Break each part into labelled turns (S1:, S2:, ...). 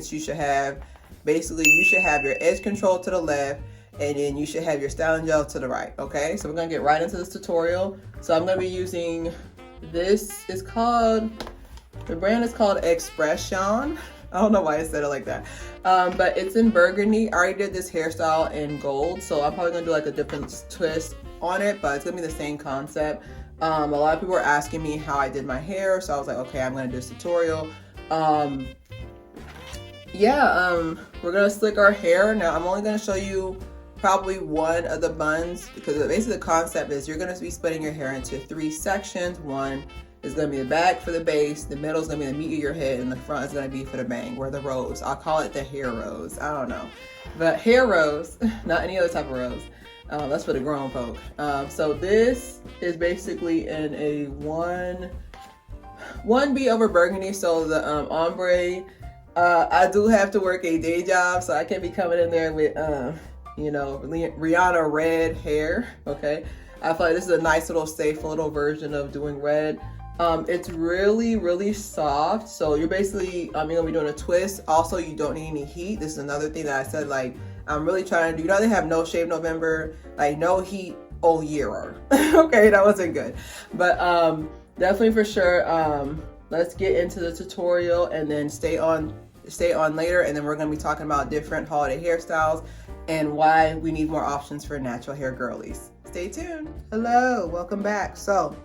S1: ingredients you should have. Basically, you should have your edge control to the left, and then you should have your styling gel to the right, okay? So we're gonna get right into this tutorial. So I'm gonna be using, this is called, the brand is called Expression. I don't know why I said it like that. But it's in burgundy. I already did this hairstyle in gold, so I'm probably gonna do like a different twist on it, but it's gonna be the same concept. A lot of people were asking me how I did my hair, so I was like, okay, I'm gonna do this tutorial. We're gonna slick our hair. Now I'm only gonna show you probably one of the buns, because basically the concept is you're gonna be splitting your hair into 3 sections. One is gonna be the back for the base, the middle is gonna be the meat of your head, and the front is gonna be for the bang, or the rose. I'll call it the hair rose, I don't know. But hair rose, not any other type of rose. That's for the grown folk. So this is basically in a 1B over burgundy. So the ombre, I do have to work a day job, so I can't be coming in there with you know, Rihanna red hair, okay? I feel like this is a nice little safe little version of doing red. It's really soft, so you're basically, you're gonna be doing a twist. Also, you don't need any heat. This is another thing that I said, like, I'm really trying to do. You know, they have no shave November, like no heat all year. Okay, that wasn't good, but definitely for sure. Let's get into the tutorial and then stay on later, and then we're gonna be talking about different holiday hairstyles and why we need more options for natural hair girlies. Stay tuned. Hello, welcome back. So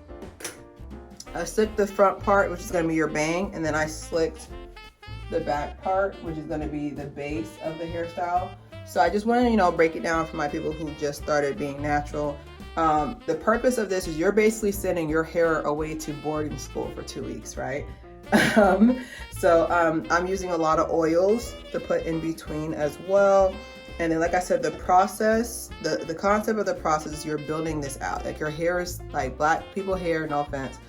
S1: I slicked the front part, which is gonna be your bang, and then I slicked the back part, which is gonna be the base of the hairstyle. So I just want to, you know, break it down for my people who just started being natural. The purpose of this is you're basically sending your hair away to boarding school for 2 weeks, right? I'm using a lot of oils to put in between as well. And then, like I said, the process, the concept of the process is you're building this out. Like, your hair is like black people hair, no offense.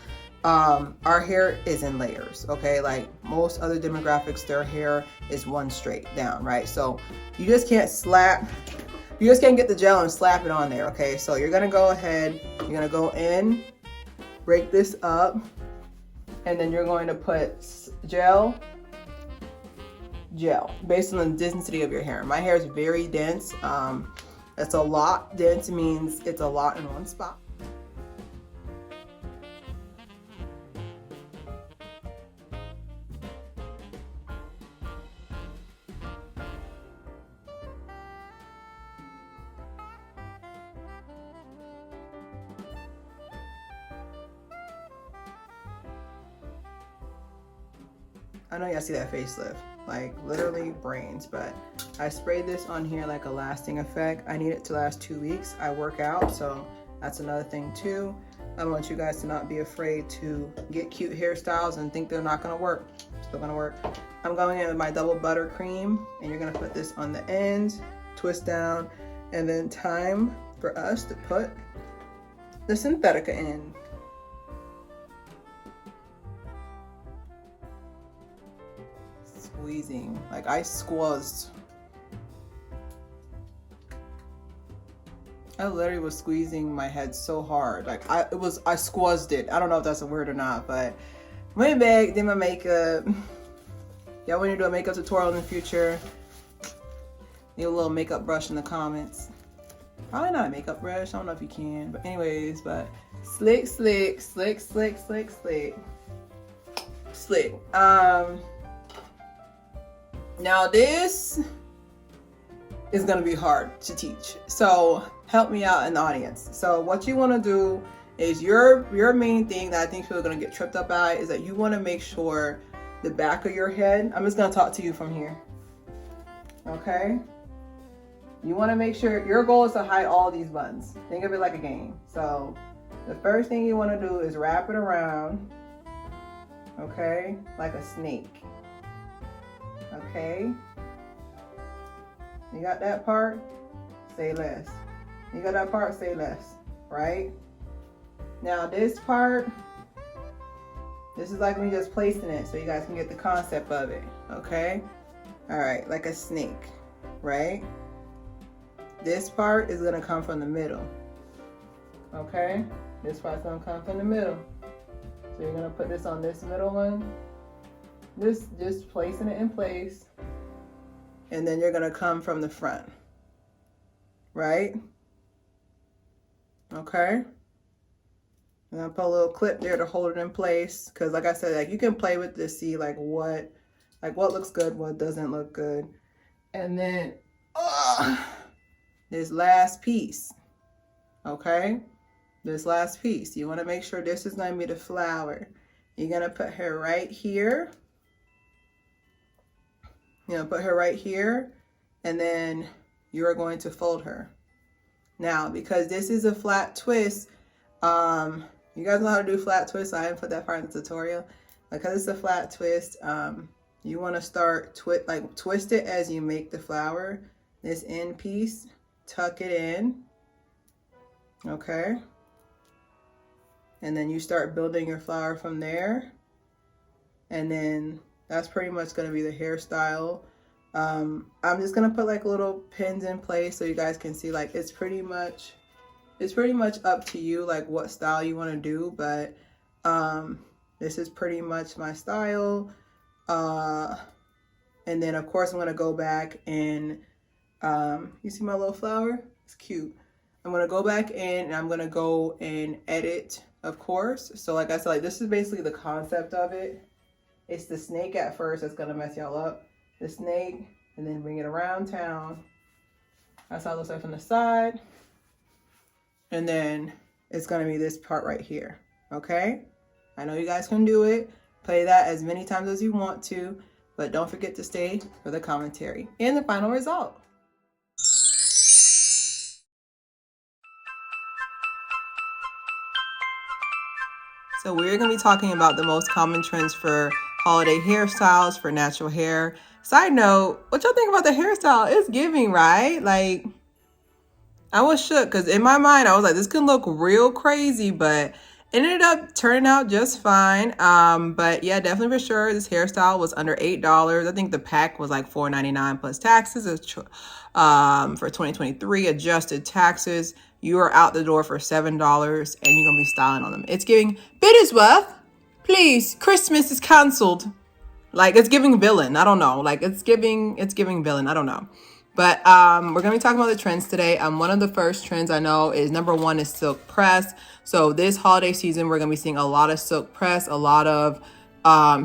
S1: Our hair is in layers, okay? Like most other demographics, their hair is one straight down, right? So you just can't get the gel and slap it on there, okay? So you're gonna go ahead, you're gonna go in, break this up, and then you're going to put gel based on the density of your hair. My hair is very dense. It's a lot. Dense means it's a lot in one spot. I know y'all see that facelift, like literally brains, but I sprayed this on here like a lasting effect. I need it to last 2 weeks. I work out, so that's another thing too. I want you guys to not be afraid to get cute hairstyles and think they're not gonna work. Still gonna work. I'm going in with my double buttercream, and you're gonna put this on the ends, twist down, and then time for us to put the Synthetica in. Squeezing, like I squeezed. I literally was squeezing my head so hard, like I squeezed it. I don't know if that's a word or not, but went back, did my makeup. Y'all want to do a makeup tutorial in the future? Need a little makeup brush in the comments. Probably not a makeup brush, I don't know if you can, but anyways, but slick. Now this is gonna be hard to teach, so help me out in the audience. So what you wanna do is your main thing that I think people are gonna get tripped up by is that you wanna make sure the back of your head, I'm just gonna talk to you from here, okay? You wanna make sure, your goal is to hide all these buns. Think of it like a game. So the first thing you wanna do is wrap it around, okay? Like a snake. Okay, you got that part? Say less. You got that part? Say less, right? Now this part, this is like me just placing it so you guys can get the concept of it, okay? All right, like a snake, right? This part is gonna come from the middle, okay? This part's gonna come from the middle. So you're gonna put this on this middle one. This, just placing it in place, and then you're gonna come from the front, right? Okay. And I'll put a little clip there to hold it in place, because like I said, like you can play with this, see like what looks good, what doesn't look good. And then this last piece, okay? This last piece, you want to make sure this is going to be the flower. You're going to put her right here. You know, put her right here, and then you're going to fold her. Now, because this is a flat twist, you guys know how to do flat twist, so I didn't put that part in the tutorial. Because it's a flat twist, you want to start twist it as you make the flower. This end piece, tuck it in, okay? And then you start building your flower from there. And then that's pretty much going to be the hairstyle. I'm just going to put like little pins in place so you guys can see, like it's pretty much up to you, like what style you want to do. But this is pretty much my style. And then of course I'm going to go back and you see my little flower? It's cute. I'm going to go back in and I'm going to go and edit, of course. So like I said, like this is basically the concept of it. It's the snake at first that's going to mess y'all up. The snake, and then bring it around town. That's how it looks like from the side. And then it's going to be this part right here. Okay? I know you guys can do it. Play that as many times as you want to. But don't forget to stay for the commentary and the final result. So we're going to be talking about the most common trends for holiday hairstyles for natural hair. Side note, what y'all think about the hairstyle? It's giving, right? Like, I was shook because in my mind, I was like, this can look real crazy, but it ended up turning out just fine. But yeah, definitely for sure, this hairstyle was under $8. I think the pack was like $4.99 plus taxes. For 2023, adjusted taxes, you are out the door for $7 and you're gonna be styling on them. It's giving Biddersworth. Please, Christmas is canceled. Like it's giving villain. I don't know. Like it's giving villain. I don't know. But we're gonna be talking about the trends today. One of the first trends I know is number one is silk press. So this holiday season, we're gonna be seeing a lot of silk press, a lot of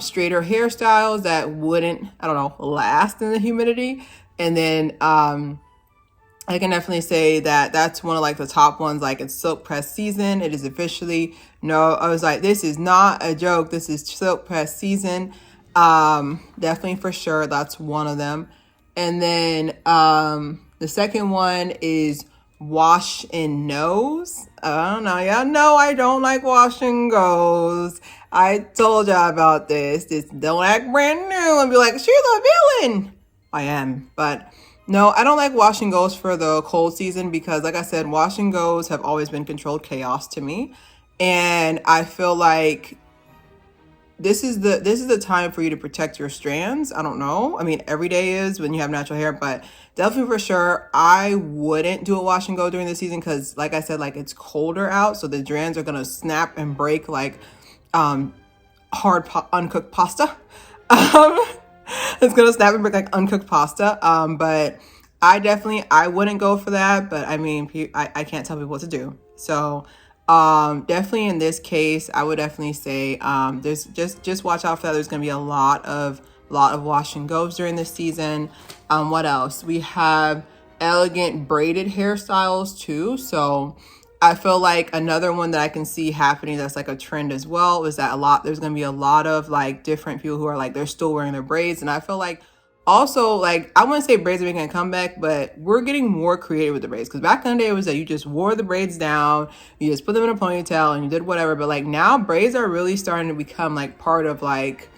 S1: straighter hairstyles that wouldn't, I don't know, last in the humidity. And then I can definitely say that that's one of like the top ones. Like it's silk press season. It is officially, no, I was like, this is not a joke. This is silk press season. Definitely for sure. That's one of them. And then the second one is wash and nose. I don't know. Y'all know I don't like wash and goes. I told y'all about this. Just don't act brand new and be like, she's a villain. I am, but no, I don't like wash and goes for the cold season because like I said, wash and goes have always been controlled chaos to me. And I feel like this is the time for you to protect your strands. I don't know. I mean, every day is when you have natural hair, but definitely for sure, I wouldn't do a wash and go during the season because like I said, like it's colder out. So the strands are going to snap and break like hard uncooked pasta. It's going to snap and break like uncooked pasta. But I wouldn't go for that. But I mean, I can't tell people what to do. So definitely in this case, I would definitely say there's just watch out for that. There's going to be a lot of wash and goes during this season. What else? We have elegant braided hairstyles too. So I feel like another one that I can see happening that's like a trend as well is that there's going to be a lot of like different people who are like they're still wearing their braids. And I feel like also, like, I wouldn't say braids are making a comeback, but we're getting more creative with the braids. Because back in the day, it was that you just wore the braids down, you just put them in a ponytail, and you did whatever. But, like, now braids are really starting to become, like, part of, like,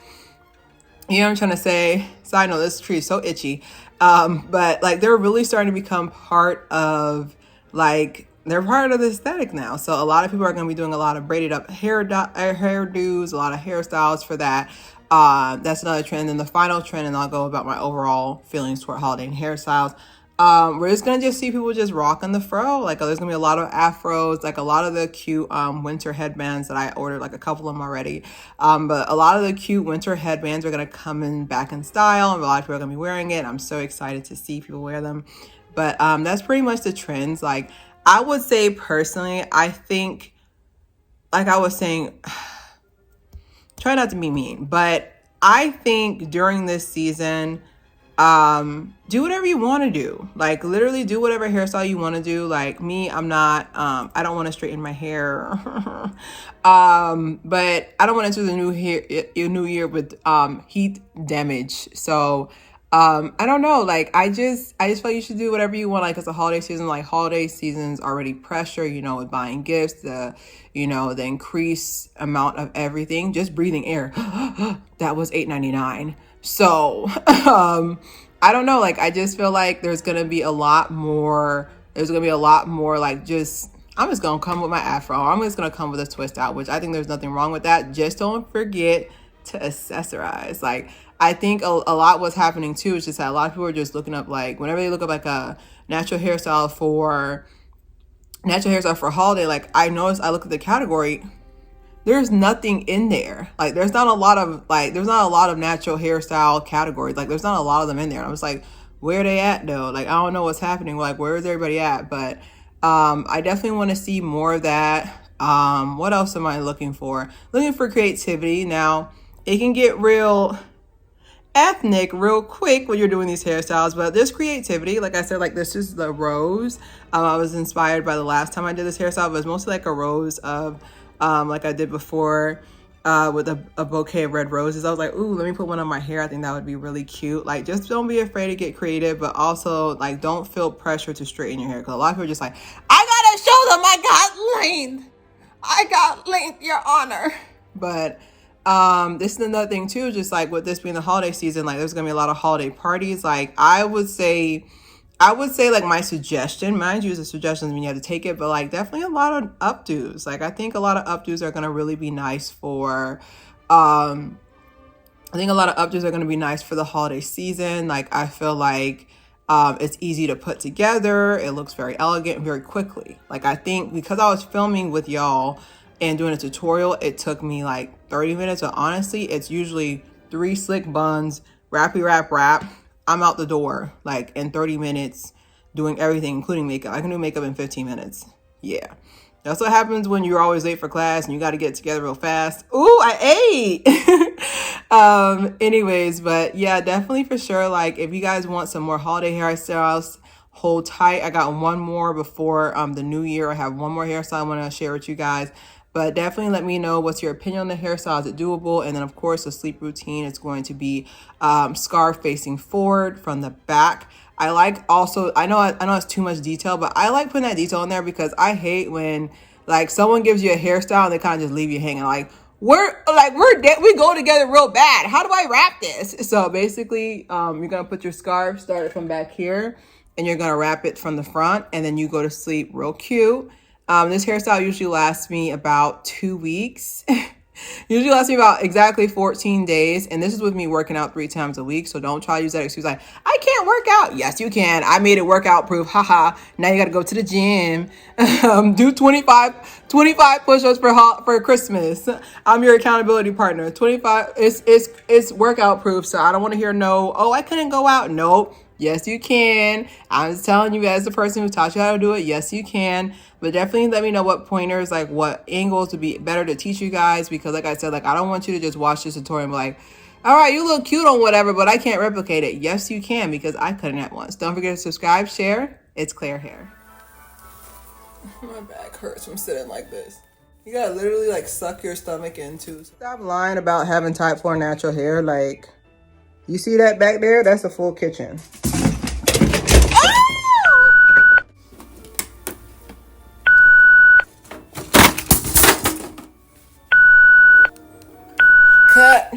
S1: you know what I'm trying to say? Side note, this tree is so itchy. But, like, they're really starting to become part of, like, they're part of the aesthetic now. So a lot of people are going to be doing a lot of braided up hairdos, a lot of hairstyles for that. That's another trend. And the final trend, and I'll go about my overall feelings toward holiday and hairstyles. We're just gonna just see people just rocking the fro. Like there's gonna be a lot of afros, like a lot of the cute winter headbands that I ordered, like a couple of them already. But a lot of the cute winter headbands are gonna come in back in style, and a lot of people are gonna be wearing it. I'm so excited to see people wear them. But that's pretty much the trends. Like I would say personally, I think, like I was saying, try not to be mean, but I think during this season, do whatever you want to do. Like literally do whatever hairstyle you want to do. Like me, I'm not, I don't want to straighten my hair. But I don't want to enter the new year with, heat damage. So, I don't know. Like I just feel like you should do whatever you want. Like it's a holiday season, like holiday season's already pressure, you know, with buying gifts, the increased amount of everything, just breathing air. That was $8.99. So, I don't know. Like, I just feel like there's going to be a lot more, like just, I'm just going to come with my afro. I'm just going to come with a twist out, which I think there's nothing wrong with that. Just don't forget to accessorize. Like, I think a lot what's happening too is just that a lot of people are just looking up, like, whenever they look up like a natural hairstyle for holiday, like I noticed, I look at the category, there's nothing in there. Like there's not a lot of natural hairstyle categories. Like there's not a lot of them in there. I was like, where are they at though? Like I don't know what's happening. Like where is everybody at? But I definitely want to see more of that. What else am I looking for? Looking for creativity. Now it can get real ethnic real quick when you're doing these hairstyles, but there's creativity. Like I said, like this is the rose. I was inspired by the last time I did this hairstyle, but it's mostly like a rose of like I did before with a bouquet of red roses. I was like, ooh, let me put one on my hair. I think that would be really cute. Like just don't be afraid to get creative, but also like don't feel pressure to straighten your hair, because a lot of people are just like, I gotta show them I got length, your honor. But this is another thing too, just like with this being the holiday season, like there's gonna be a lot of holiday parties. Like I would say like my suggestion, mind you, is a suggestion when you have to take it, but like definitely a lot of updos. Like I think a lot of updos are gonna really be nice for the holiday season. Like I feel like it's easy to put together. It looks very elegant very quickly. Like I think because I was filming with y'all and doing a tutorial, it took me like 30 minutes. So honestly, it's usually 3 slick buns, wrap. I'm out the door like in 30 minutes doing everything, including makeup. I can do makeup in 15 minutes. Yeah. That's what happens when you're always late for class and you got to get together real fast. Ooh, I ate. Anyways, but yeah, definitely for sure. Like if you guys want some more holiday hairstyles, hold tight. I got one more before the new year. I have one more hairstyle I want to share with you guys. But definitely let me know what's your opinion on the hairstyle. Is it doable? And then of course the sleep routine is going to be scarf facing forward from the back. I like also, I know it's too much detail, but I like putting that detail in there because I hate when like someone gives you a hairstyle and they kind of just leave you hanging. Like we go together real bad. How do I wrap this? So basically, you're gonna put your scarf, start it from back here, and you're gonna wrap it from the front, and then you go to sleep real cute. This hairstyle usually lasts me about 2 weeks. Usually lasts me about exactly 14 days. And this is with me working out 3 times a week. So don't try to use that excuse like, I can't work out. Yes, you can. I made it workout proof. Haha. Now you got to go to the gym. Do 25 push-ups for Christmas. I'm your accountability partner. 25. It's workout proof. So I don't want to hear no, oh, I couldn't go out. Nope. Yes, you can. I'm just telling you as the person who taught you how to do it. Yes, you can. But definitely let me know what pointers, like what angles would be better to teach you guys. Because like I said, like I don't want you to just watch this tutorial and be like, all right, you look cute on whatever, but I can't replicate it. Yes, you can, because I couldn't at once. Don't forget to subscribe, share. It's Claire Hair. My back hurts from sitting like this. You gotta literally like suck your stomach into. Stop lying about having type 4 natural hair. Like, you see that back there? That's a full kitchen. Cut.